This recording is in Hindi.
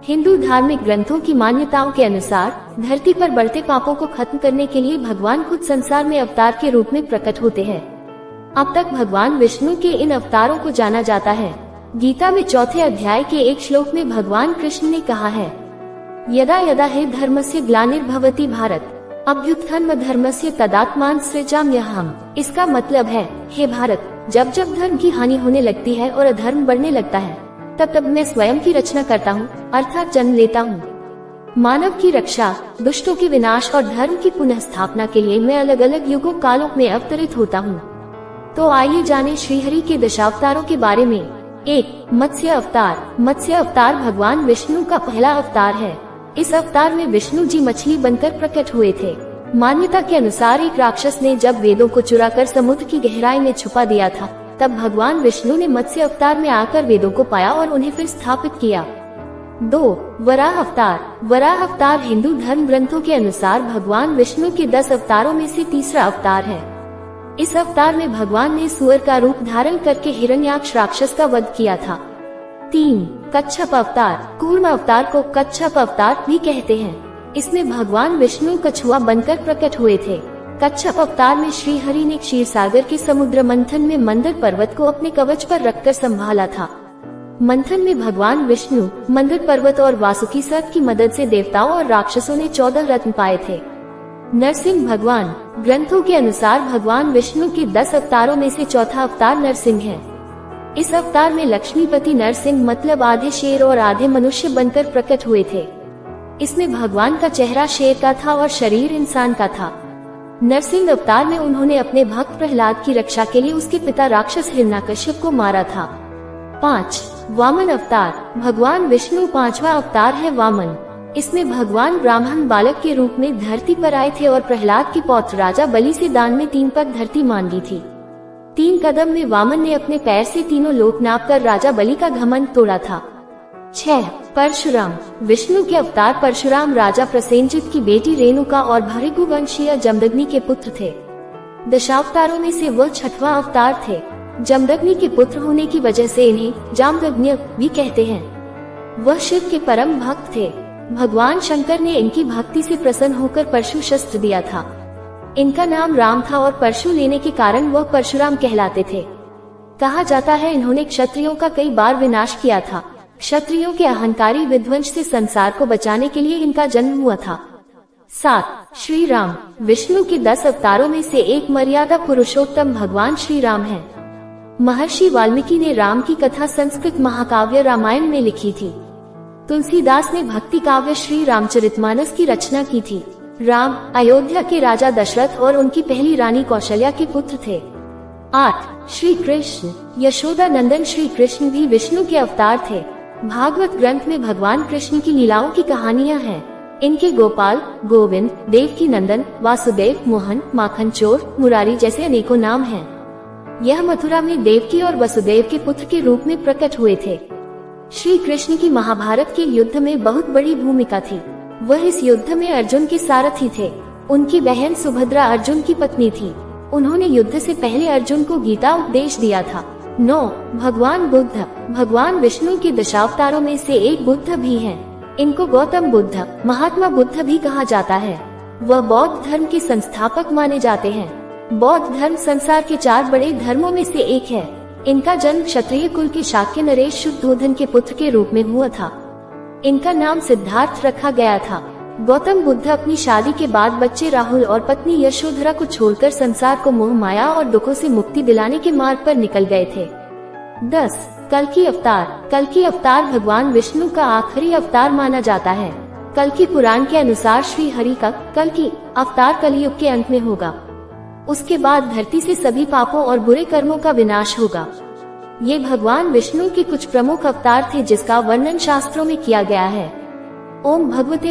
हिंदू धार्मिक ग्रंथों की मान्यताओं के अनुसार धरती पर बढ़ते पापों को खत्म करने के लिए भगवान खुद संसार में अवतार के रूप में प्रकट होते हैं। अब तक भगवान विष्णु के इन अवतारों को जाना जाता है। गीता में 4 अध्याय के एक श्लोक में भगवान कृष्ण ने कहा है, यदा यदा हि धर्मस्य ग्लानिर्भवति भारत अभ्युत्थान धर्मस्य तदात्मान सृजाम्यहम्। इसका मतलब है, हे भारत, जब जब धर्म की हानि होने लगती है और अधर्म बढ़ने लगता है, तब तब मैं स्वयं की रचना करता हूँ, अर्थात जन्म लेता हूँ। मानव की रक्षा, दुष्टों के विनाश और धर्म की पुनः स्थापना के लिए मैं अलग अलग युगों कालों में अवतरित होता हूँ। तो आइए जाने श्रीहरि के दशावतारों के बारे में। 1. मत्स्य अवतार। मत्स्य अवतार भगवान विष्णु का पहला अवतार है। इस अवतार में विष्णु जी मछली बनकर प्रकट हुए थे। मान्यता के अनुसार एक राक्षस ने जब वेदों को चुराकर समुद्र की गहराई में छुपा दिया था, तब भगवान विष्णु ने मत्स्य अवतार में आकर वेदों को पाया और उन्हें फिर स्थापित किया। 2. वराह अवतार। वराह अवतार हिंदू धर्म ग्रंथों के अनुसार भगवान विष्णु के 10 अवतारों में से तीसरा अवतार है। इस अवतार में भगवान ने सूअर का रूप धारण करके हिरण्याक्ष राक्षस का वध किया था। 3. कच्छप अवतार। कूर्म अवतार को कच्छप अवतार भी कहते हैं। इसमें भगवान विष्णु कछुआ बनकर प्रकट हुए थे। कच्छप अवतार में श्री हरि ने क्षीर सागर के समुद्र मंथन में मंदर पर्वत को अपने कवच पर रखकर संभाला था। मंथन में भगवान विष्णु, मंदर पर्वत और वासुकी सर्प की मदद से देवताओं और राक्षसों ने 14 रत्न पाए थे। नरसिंह भगवान। ग्रंथों के अनुसार भगवान विष्णु के 10 अवतारों में से चौथा अवतार नरसिंह है। इस अवतार में लक्ष्मीपति नरसिंह मतलब आधे शेर और आधे मनुष्य बनकर प्रकट हुए थे। इसमें भगवान का चेहरा शेर का था और शरीर इंसान का था। नरसिंह अवतार में उन्होंने अपने भक्त प्रहलाद की रक्षा के लिए उसके पिता राक्षस हिरण्यकश्यप को मारा था। 5. वामन अवतार। भगवान विष्णु 5वां अवतार है वामन। इसमें भगवान ब्राह्मण बालक के रूप में धरती पर आए थे और प्रहलाद की पौत्र राजा बलि से दान में 3 पग धरती मांगी थी। 3 कदम में वामन ने अपने पैर से तीनों लोक नापकर राजा बलि का घमंड तोड़ा था। 6. परशुराम। विष्णु के अवतार परशुराम राजा प्रसेनजित की बेटी रेणुका और भृगुवंशीय जमदग्नि के पुत्र थे। दशावतारों में से वह 6वां अवतार थे। जमदग्नि के पुत्र होने की वजह से इन्हें जामदग्नि भी कहते हैं। वह शिव के परम भक्त थे। भगवान शंकर ने इनकी भक्ति से प्रसन्न होकर परशु शस्त्र दिया था। इनका नाम राम था और परशु लेने के कारण वह परशुराम कहलाते थे। कहा जाता है इन्होंने क्षत्रियों का कई बार विनाश किया था। क्षत्रियों के अहंकारी विध्वंस से संसार को बचाने के लिए इनका जन्म हुआ था। 7. श्री राम। विष्णु के 10 अवतारों में से एक मर्यादा पुरुषोत्तम भगवान श्री राम है। महर्षि वाल्मीकि ने राम की कथा संस्कृत महाकाव्य रामायण में लिखी थी। तुलसीदास ने भक्ति काव्य श्री रामचरितमानस की रचना की थी। राम अयोध्या के राजा दशरथ और उनकी पहली रानी कौशल्या के पुत्र थे। 8. श्री कृष्ण। यशोदा नंदन श्री कृष्ण भी विष्णु के अवतार थे। भागवत ग्रंथ में भगवान कृष्ण की लीलाओं की कहानियां हैं। इनके गोपाल, गोविंद, देवकी नंदन, वासुदेव, मोहन, माखन चोर, मुरारी जैसे अनेकों नाम हैं। यह मथुरा में देवकी और वसुदेव के पुत्र के रूप में प्रकट हुए थे। श्री कृष्ण की महाभारत के युद्ध में बहुत बड़ी भूमिका थी। वह इस युद्ध में अर्जुन के सारथी थे। उनकी बहन सुभद्रा अर्जुन की पत्नी थी। उन्होंने युद्ध से पहले अर्जुन को गीता उपदेश दिया था। 9. भगवान बुद्ध। भगवान विष्णु के दशावतारों में से एक बुद्ध भी हैं। इनको गौतम बुद्ध, महात्मा बुद्ध भी कहा जाता है। वह बौद्ध धर्म के संस्थापक माने जाते हैं। बौद्ध धर्म संसार के 4 बड़े धर्मों में से एक है। इनका जन्म क्षत्रिय कुल के शाक्य नरेश शुद्धोधन के पुत्र के रूप में हुआ था। इनका नाम सिद्धार्थ रखा गया था। गौतम बुद्ध अपनी शादी के बाद बच्चे राहुल और पत्नी यशोधरा को छोड़कर संसार को मोह माया और दुखों से मुक्ति दिलाने के मार्ग पर निकल गए थे। 10. कल्कि अवतार। कल्कि अवतार भगवान विष्णु का आखिरी अवतार माना जाता है। कल्कि पुराण के अनुसार श्री हरि का कल्कि अवतार कलियुग के अंत में होगा। उसके बाद धरती से सभी पापों और बुरे कर्मों का विनाश होगा। ये भगवान विष्णु के कुछ प्रमुख अवतार थे जिसका वर्णन शास्त्रों में किया गया है। ओम भगवते